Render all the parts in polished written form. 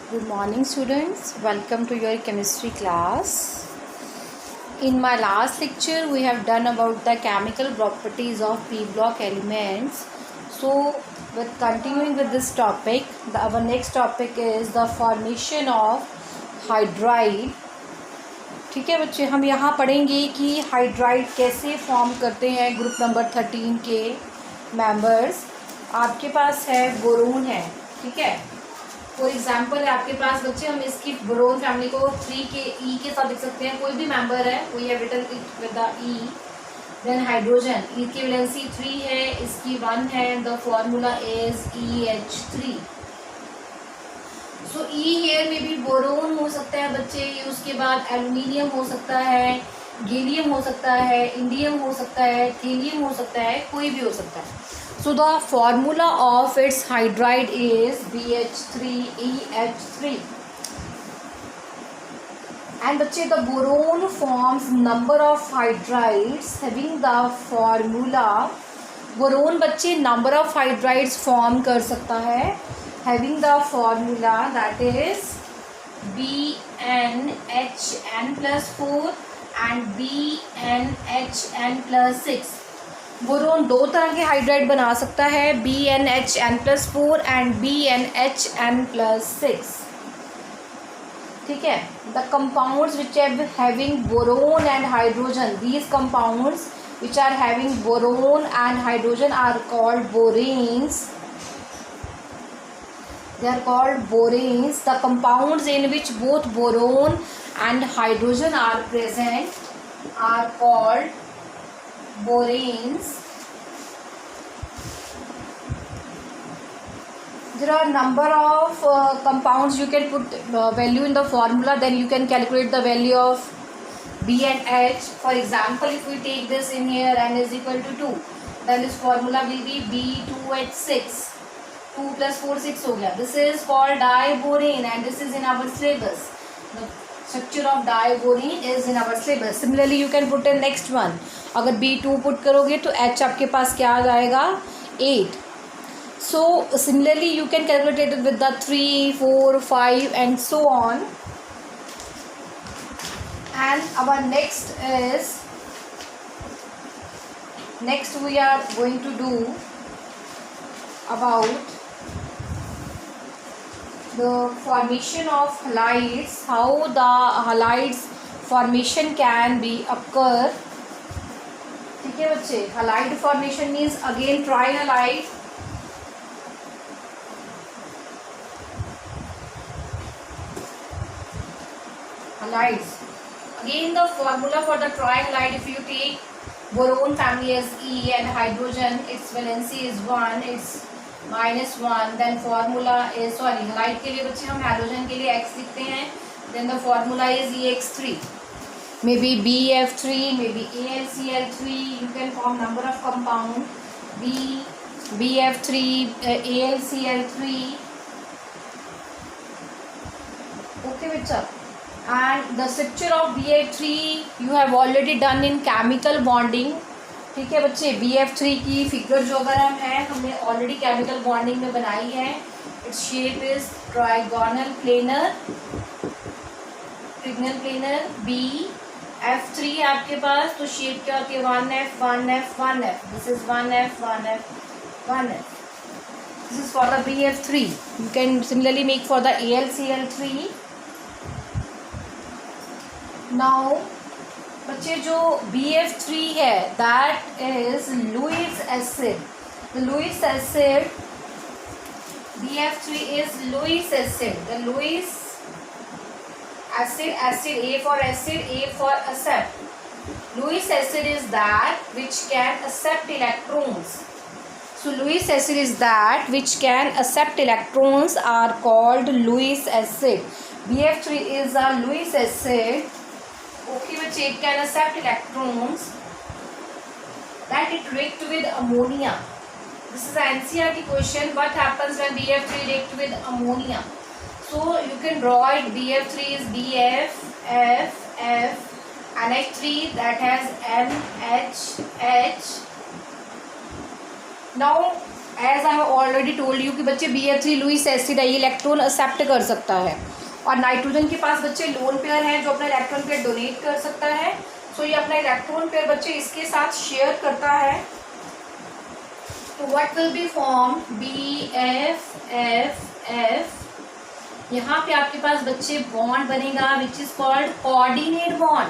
Good morning, students. Welcome to your chemistry class. In my last lecture, we have done about the chemical properties of p block elements. So, with continuing with this topic, our next topic is the formation of hydride. ठीक है बच्चे, हम यहाँ पढ़ेंगे कि hydride कैसे form करते हैं। ग्रुप नंबर 13 के मेंबर्स, आपके पास है बोरोन है, ठीक है। फॉर एग्जाम्पल है आपके पास बच्चे, हम इसकी बोरोन फैमिली को 3 के ई के साथ लिख सकते हैं। कोई भी मेंबर है, we have written it with the E. Then hydrogen, E की वैलेंसी 3 है, इसकी 1 है। The formula is EH3। So E here में भी बोरोन हो सकता है बच्चे, उसके बाद एल्यूमिनियम हो सकता है, गैलियम हो सकता है, इंडियम हो सकता है, थीलियम हो सकता है, कोई भी हो सकता है। So the formula of its hydride is BH3EH3. And बच्चे, the boron forms number of hydrides having the formula. Boron बच्चे number of hydrides form कर सकता है having the formula that is BnHn+4 and BnHn+6. Boron दो तरह के hydride बना सकता है, BnHn+4 एंड BnHn+6, ठीक है। The compounds which are having boron and hydrogen, these compounds which are having boron and hydrogen are called boranes. They are called boranes. The compounds in which both boron and hydrogen are present are called boranes. There are number of compounds. You can put value in the formula, then you can calculate the value of B and H. For example, if we take this in here, n is equal to 2, then this formula will be B2H6. 2 + 4 6 हो गया. This is called diborane and this is in our syllabus. The structure of diborane is in our syllabus. Similarly, you can put in next one. अगर B2 put करोगे तो H आपके पास क्या आ जाएगा, 8. So similarly, you can calculate it with the 3, 4, 5 and so on. And our next we are going to do about the formation of halides, how the halides formation can be occur, ठीक है बच्चे। halide formation means again trihalide, halides. Again the formula for the trihalide, if you take boron family as E and hydrogen, its valency is 1, its -1, then formula is, sorry, halide के लिए बच्चे हम hydrogen के लिए X लिखते हैं, then the formula is EX3, maybe BF3, maybe AlCl3. You can form number of compound BF3, AlCl3, okay बच्चा। And the structure of BF3 you have already done in chemical bonding, ठीक है बच्चे। BF3 की figure जो अगर हम है, हमने ऑलरेडी केमिकल बॉन्डिंग में बनाई है। Its shape is trigonal planar, BF3 आपके पास, तो शेप क्या होती है, 1F 1F 1F, this is 1F 1F 1F. This is for the BF3. You can similarly make for the AlCl3. Now बच्चे, जो BF3 है that is Lewis acid. The Lewis acid, BF3 is Lewis acid. The Lewis acid, A for acid, A for accept. Lewis acid is that which can accept electrons. So Lewis acid is that which can accept electrons are called Lewis acid. BF3 is a Lewis acid. Okay, but it can accept electrons. That it react with ammonia. This is an NCERT question. What happens when BF3 react with ammonia? So you can draw it. BF3 is BF, F, F, NH3 that has NH, H. Now as I have already told you कि बच्चे BF3 Lewis acid है, ये electron accept कर सकता है। और nitrogen के पास बच्चे लोन पेयर है जो अपना इलेक्ट्रॉन पेयर डोनेट कर सकता है। सो ये अपना इलेक्ट्रॉन पेयर बच्चे इसके साथ शेयर करता है। तो what will be form BFFF, यहाँ पे आपके पास बच्चे बॉन्ड बनेगा which is called coordinate bond,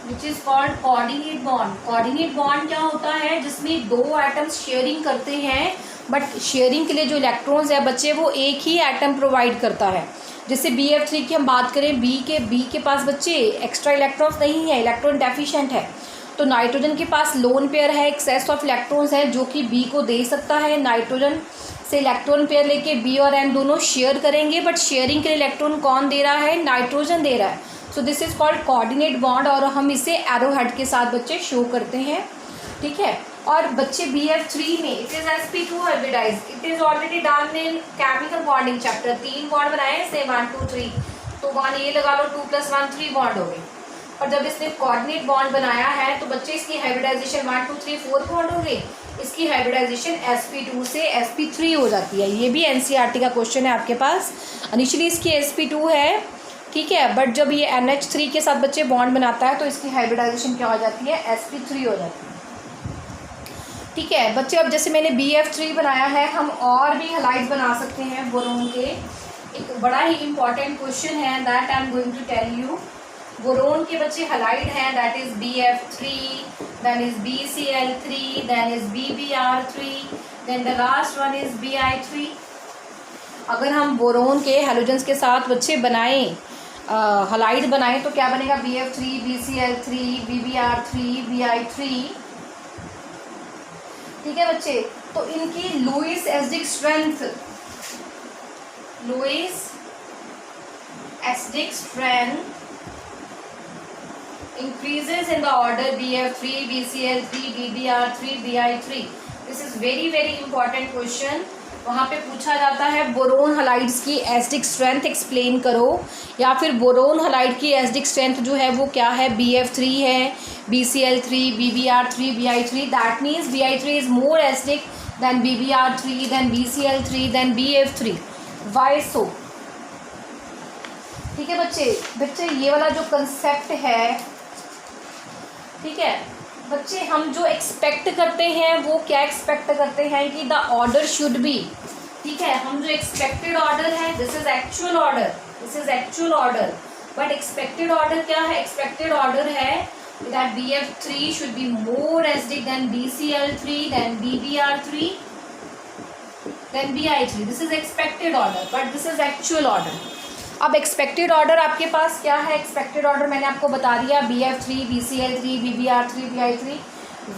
which is called coordinate bond. Coordinate bond क्या होता है, जिसमें दो एटम्स शेयरिंग करते हैं, बट शेयरिंग के लिए जो इलेक्ट्रॉन्स है बच्चे वो एक ही एटम प्रोवाइड करता है। जैसे BF3 की हम बात करें, बी के पास बच्चे एक्स्ट्रा इलेक्ट्रॉन्स नहीं है, इलेक्ट्रॉन डेफिशिएंट है। तो नाइट्रोजन के पास लोन पेयर है, एक्सेस ऑफ इलेक्ट्रॉन्स है जो कि बी को दे सकता है। नाइट्रोजन से इलेक्ट्रॉन पेयर लेके बी और एन दोनों शेयर करेंगे, बट शेयरिंग के लिए इलेक्ट्रॉन कौन दे रहा है, नाइट्रोजन दे रहा है। So this is called coordinate bond, और हम इसे एरो हेड के साथ बच्चे शो करते हैं, ठीक है। और बच्चे BF3 में it is sp2 hybridise, it is already done in chemical bonding chapter. 3 bond बनाए से 1 2 3, तो 1 ये लगा लो, 2 + 1 3 बॉन्ड हो गए। और जब इसने कोऑर्डिनेट बॉन्ड बनाया है तो बच्चे इसकी हाइब्रिडाइजेशन 1 2 3 4 बॉन्ड हो गए, इसकी हाइब्रिडाइजेशन sp2 से sp3 हो जाती है। ये भी NCERT का क्वेश्चन है आपके पास। इनिशियली इसकी sp2 है, ठीक है, बट जब ये NH3 के साथ बच्चे बॉन्ड बनाता है तो इसकी हाइब्रिडाइजेशन क्या हो जाती है, sp3 हो जाती है, ठीक है बच्चे। अब जैसे मैंने BF3 बनाया है, हम और भी हलाइड्स बना सकते हैं बोरोन के। एक बड़ा ही इंपॉर्टेंट क्वेश्चन है that I am going to tell you. Boron के बच्चे हलाइड हैं, that is BF3, then is BCl3, then is BBr3, then the last one is Bi3। अगर हम बोरोन के हैलोजेंस के साथ बच्चे बनाएं, हलाइड बनाएं, तो क्या बनेगा, BF3, BCl3, BBr3, Bi3, ठीक है बच्चे। तो इनकी Lewis acidic strength, Lewis acidic strength increases in the order BF3, BCl3, BBr3, Bi3। This is very very important question। वहाँ पे पूछा जाता है बोरोन हलाइड्स की एसिडिक स्ट्रेंथ एक्सप्लेन करो, या फिर बोरोन हलाइड की एसिडिक स्ट्रेंथ जो है वो क्या है, BF3 है, BCl3, BBr3, Bi3। That means Bi3 is more acidic than BBr3, then BCl3, then BF3। Why so, ठीक है बच्चे। बच्चे ये वाला जो कंसेप्ट है, ठीक है बच्चे, हम जो एक्सपेक्ट करते हैं वो क्या एक्सपेक्ट करते हैं कि द ऑर्डर शुड बी, ठीक है। हम जो एक्सपेक्टेड ऑर्डर है, this is actual order, this is actual order, but expected order क्या है, एक्सपेक्टेड ऑर्डर है that BF3 should be more acidic than BCl3, then BBr3, then Bi3। This is expected order, but this is actual order. अब expected order आपके पास क्या है, expected order मैंने आपको बता दिया, BF3, BCl3, BBr3, Bi3।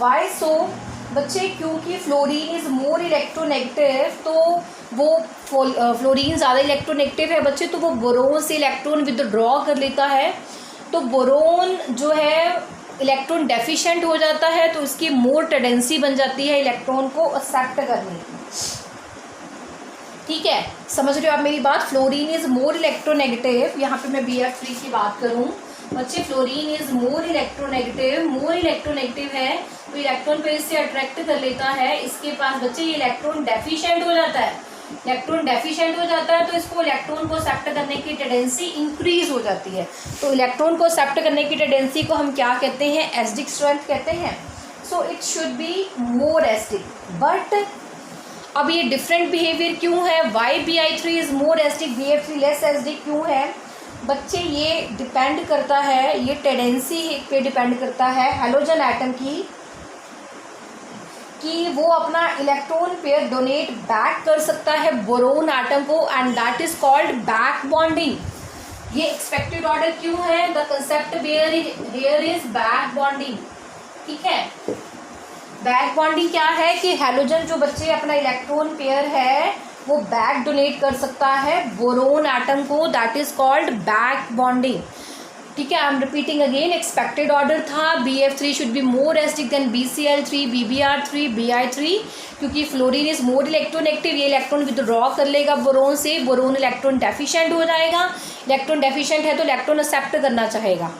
Y सो बच्चे, क्योंकि फ्लोरीन इज मोर इलेक्ट्रोनेगेटिव, तो वो फ्लोरीन ज़्यादा इलेक्ट्रोनेगेटिव है बच्चे, तो वो बोरोन से इलेक्ट्रॉन विदड्रॉ कर लेता है। तो बोरोन जो है इलेक्ट्रॉन डेफिशिएंट हो जाता है, तो इसकी मोर टेंडेंसी बन जाती है इलेक्ट्रॉन को एक्सेप्ट करने की, ठीक है। समझ रहे हो आप मेरी बात। फ्लोरीन इज मोर इलेक्ट्रोनेगेटिव, यहाँ पे मैं BF3 की बात करूँ बच्चे, फ्लोरीन इज मोर इलेक्ट्रोनेगेटिव है, तो इलेक्ट्रॉन को इससे अट्रैक्ट कर लेता है। इसके पास बच्चे ये इलेक्ट्रॉन डेफिशिएंट हो जाता है, इलेक्ट्रॉन डेफिशिएंट हो जाता है, तो इसको इलेक्ट्रॉन को एक्सेप्ट करने की टेंडेंसी इंक्रीज हो जाती है। तो इलेक्ट्रॉन को एक्सेप्ट करने की टेंडेंसी को हम क्या कहते हैं, एसिडिक स्ट्रेंथ कहते हैं। So it should be more acidic, but अब ये डिफरेंट बिहेवियर क्यों है, why Bi3 is more acidic, BF3 less acidic क्यों है बच्चे, ये डिपेंड करता है, ये टेंडेंसी पे डिपेंड करता है हैलोजन एटम की, कि वो अपना इलेक्ट्रॉन पेयर डोनेट बैक कर सकता है बोरोन एटम को, and that is called back bonding. ये एक्सपेक्टेड ऑर्डर क्यों है, the concept here is back bonding, ठीक है। बैक बॉन्डिंग क्या है कि हैलोजन जो बच्चे अपना इलेक्ट्रॉन पेयर है वो बैक डोनेट कर सकता है बोरोन एटम को, that is called back bonding, ठीक है। I am repeating again, expected order था BF3 should be more acidic than BCl3, BBr3, Bi3, क्योंकि फ्लोरीन इज मोर इलेक्ट्रोनेगेटिव, ये इलेक्ट्रॉन विदड्रॉ कर लेगा बोरोन से, बोरोन इलेक्ट्रॉन डेफिशिएंट हो जाएगा, इलेक्ट्रॉन डेफिशिएंट है तो इलेक्ट्रॉन एक्सेप्ट करना चाहेगा।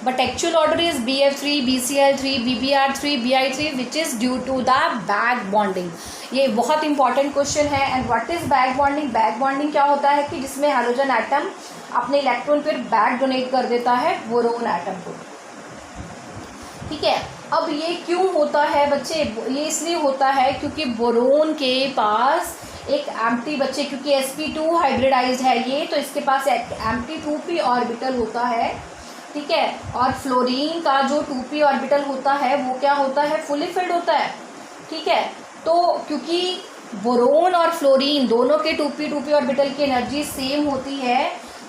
but actual order is BF3, BCl3, BBr3, Bi3, which is due to the back bonding. ये बहुत इंपॉर्टेंट क्वेश्चन है. And what is back bonding? Back bonding क्या होता है कि जिसमें हाइड्रोजन एटम अपने इलेक्ट्रॉन पर बैक डोनेट कर देता है बोरोन एटम को. ठीक है. अब ये क्यों होता है बच्चे? ये इसलिए होता है क्योंकि बोरोन के पास एक एम्प्टी बच्चे, क्योंकि sp2 हाइब्रिडाइज्ड है ये, तो इसके पास एक एम्प्टी 2p ऑर्बिटल होता है. ठीक है. और फ्लोरीन का जो 2p ऑर्बिटल होता है वो क्या होता है? फुली फिल्ड होता है. ठीक है. तो क्योंकि बोरोन और फ्लोरीन दोनों के 2p ऑर्बिटल की एनर्जी सेम होती है,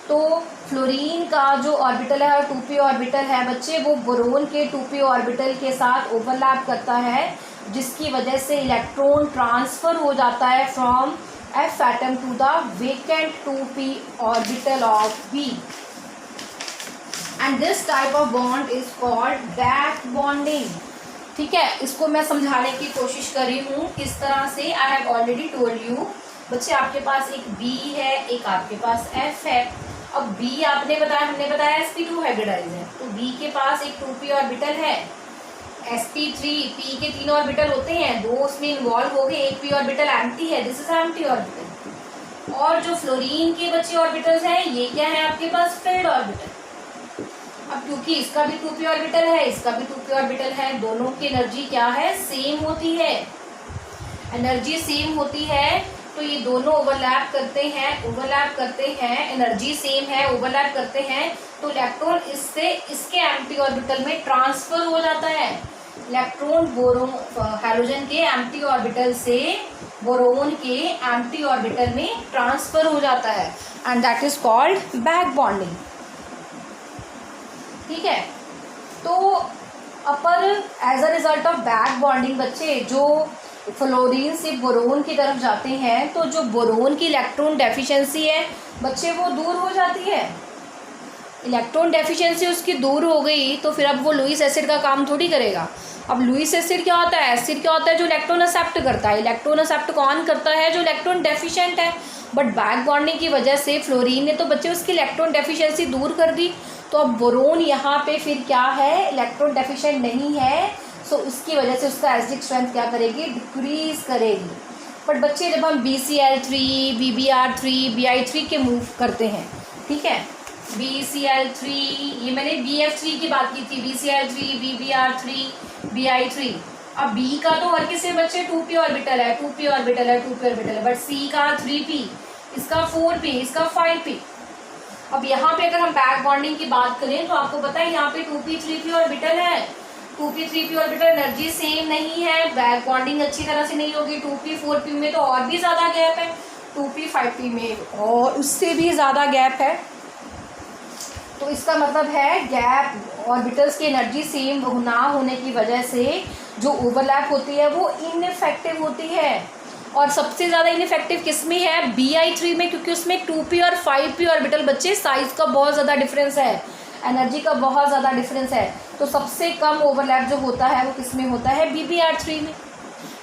तो फ्लोरीन का जो ऑर्बिटल है और 2p ऑर्बिटल है बच्चे, वो बोरोन के 2p ऑर्बिटल के साथ ओवरलैप करता है, जिसकी वजह से इलेक्ट्रॉन ट्रांसफर हो जाता है from f atom to the vacant 2p orbital of b. And this type of bond is called back bonding. ठीक है. इसको मैं समझाने की कोशिश कर रही हूँ किस तरह से. आई हैव ऑलरेडी टोल्ड यू बच्चे, आपके पास एक B है, एक आपके पास F है. अब B आपने बताया, हमने बताया sp2 हाइब्रिडाइज है, तो B के पास एक 2p ऑर्बिटल है. sp3 p के 3 ऑर्बिटल होते हैं, 2 उसमें इन्वॉल्व हो गए, एक p ऑर्बिटल एम्प्टी है, दिस इज एम्प्टी ऑर्बिटल. और जो फ्लोरीन के बच्चे ऑर्बिटल्स हैं ये क्या है आपके पास? Field orbital. अब क्योंकि इसका भी 2p ऑर्बिटल है, इसका भी 2p ऑर्बिटल है, दोनों की एनर्जी क्या है? सेम होती है. एनर्जी सेम होती है तो ये दोनों ओवरलैप करते हैं, एनर्जी सेम है, ओवरलैप करते हैं, तो इलेक्ट्रॉन इससे इसके एम्प्टी ऑर्बिटल में ट्रांसफर हो जाता है. इलेक्ट्रॉन बोरोन हाइड्रोजन के एम्प्टी ऑर्बिटल से बोरोन के एम्प्टी ऑर्बिटल में ट्रांसफर हो जाता है, and that is called back bonding. ठीक है. तो अपर as a result of back bonding बच्चे, जो फ्लोरीन से बोरोन की तरफ जाते हैं, तो जो बोरोन की इलेक्ट्रॉन डेफिशिएंसी है बच्चे वो दूर हो जाती है. इलेक्ट्रॉन डेफिशिएंसी उसकी दूर हो गई तो फिर अब वो लुईस एसिड का काम थोड़ी करेगा. अब लुईस एसिड क्या होता है? एसिड क्या होता है? जो इलेक्ट्रॉन एक्सेप्ट करता है. इलेक्ट्रॉन एक्सेप्ट कौन करता है? जो इलेक्ट्रॉन डेफिशिएंट है. बट बैक बॉन्डिंग की वजह से फ्लोरीन ने तो बच्चे उसकी इलेक्ट्रॉन डेफिशिएंसी दूर कर दी, तो अब बोरोन यहाँ पे फिर क्या है? इलेक्ट्रॉन डेफिशिएंट नहीं है, सो इसकी वजह से उसका एसिडिक स्ट्रेंथ क्या करेगी? डिक्रीज करेगी. बट बच्चे जब हम BCl3, BBr3, Bi3 के मूव करते हैं, ठीक है, BCl3, ये मैंने BF3 की बात की थी, BCl3, BBr3, Bi3. अब B का तो हर किसी बच्चे 2p ऑर्बिटल है, 2p ऑर्बिटल है, 2p ऑर्बिटल है, बट C का 3p, इसका 4p, इसका 5p. अब यहाँ पे अगर हम बैक बॉन्डिंग की बात करें तो आपको पता है यहाँ पे 2p 3p ऑर्बिटल है. 2p 3p orbital energy same नहीं है, बैक बॉन्डिंग अच्छी तरह से नहीं होगी. 2p 4p में तो और भी ज़्यादा गैप है, 2p 5p में और उससे भी ज़्यादा गैप है. तो इसका मतलब है गैप ऑर्बिटल्स की एनर्जी सेम ना होने की वजह से जो ओवरलैप होती है वो इनइफेक्टिव होती है. और सबसे ज़्यादा इनइफेक्टिव किस में है? Bi3 में, क्योंकि उसमें 2p और 5p ऑर्बिटल बच्चे साइज का बहुत ज़्यादा डिफरेंस है, एनर्जी का बहुत ज़्यादा डिफरेंस है. तो सबसे कम ओवरलैप जो होता है वो किस में होता है? BBr3 में,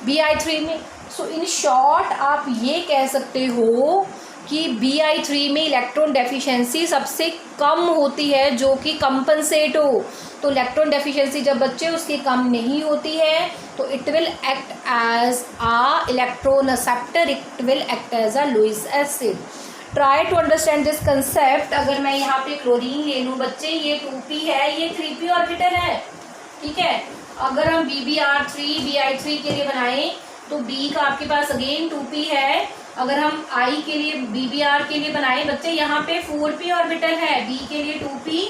Bi3 में. सो इन शॉर्ट आप ये कह सकते हो कि Bi3 में इलेक्ट्रॉन डेफिशिएंसी सबसे कम होती है, जो कि कंपनसेट हो. तो इलेक्ट्रॉन डेफिशिएंसी जब बच्चे उसकी कम नहीं होती है तो it will act as a electron acceptor, it will act as a Lewis acid. Try to understand this concept. अगर मैं यहाँ पे क्लोरीन ले लूँ बच्चे, ये 2p है, ये 3p ऑर्बिटल है. ठीक है. अगर हम BBr3, Bi3 के लिए बनाएं तो B का आपके पास अगेन 2p है. अगर हम I के लिए BBr के लिए बनाएं बच्चे, यहाँ पे 4p ऑर्बिटल है, B के लिए 2p,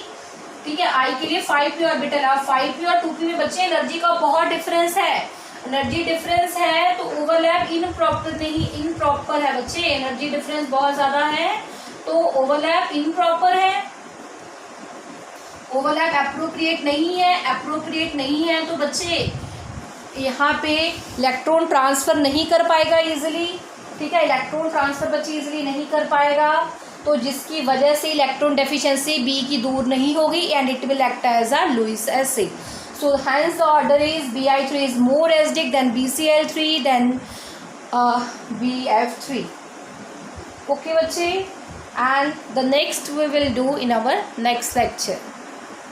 ठीक है, I के लिए 5p ऑर्बिटल है. 5p और 2p में बच्चे एनर्जी का बहुत डिफरेंस है. एनर्जी डिफरेंस है तो ओवरलैप इनप्रॉपर है बच्चे. एनर्जी डिफरेंस बहुत ज़्यादा है तो ओवरलैप इनप्रॉपर है. ओवरलैप एप्रोप्रिएट नहीं है तो बच्चे यहाँ पे इलेक्ट्रॉन ट्रांसफ़र नहीं कर पाएगा इजीली. ठीक है, इलेक्ट्रॉन ट्रांसफ़र बच्चे इजीली नहीं कर पाएगा, तो जिसकी वजह से इलेक्ट्रॉन डेफिशिएंसी B की दूर नहीं होगी and it will act as a Lewis acid. So hence the order is Bi3 is more acidic than BCl3 than BF3. Okay बच्चे, and the next we will do in our next lecture.